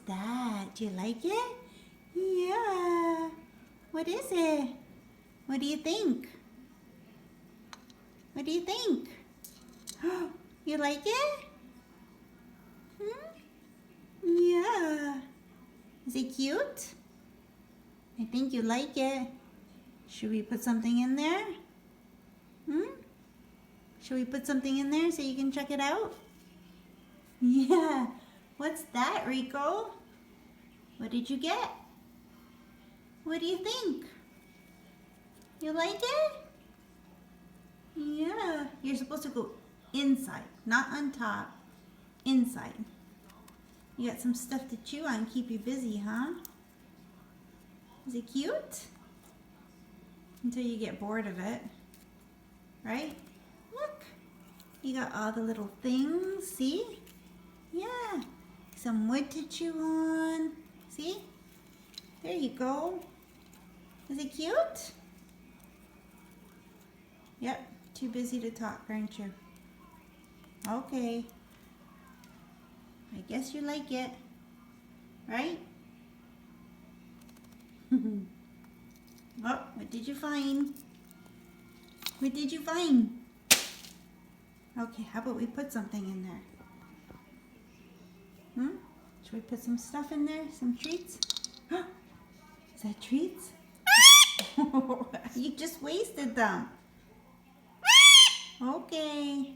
that? Do you like it? Yeah. What is it? What do you think? What do you think? You like it? Hmm? Yeah. Is it cute? I think you like it. Should we put something in there? Hmm? Should we put something in there so you can check it out? Yeah. What's that, Ricco? What did you get? What do you think? You like it? Yeah. You're supposed to go inside, not on top. Inside. You got some stuff to chew on, keep you busy, huh? Is it cute? Until you get bored of it. Right? Look. You got all the little things, see? Yeah. Some wood to chew on. See? There you go. Is it cute? Yep. Too busy to talk, aren't you? Okay. I guess you like it. Right? Oh, what did you find? What did you find? Okay, how about we put something in there? Should we put some stuff in there? Some treats? Is that treats? You just wasted them. Okay.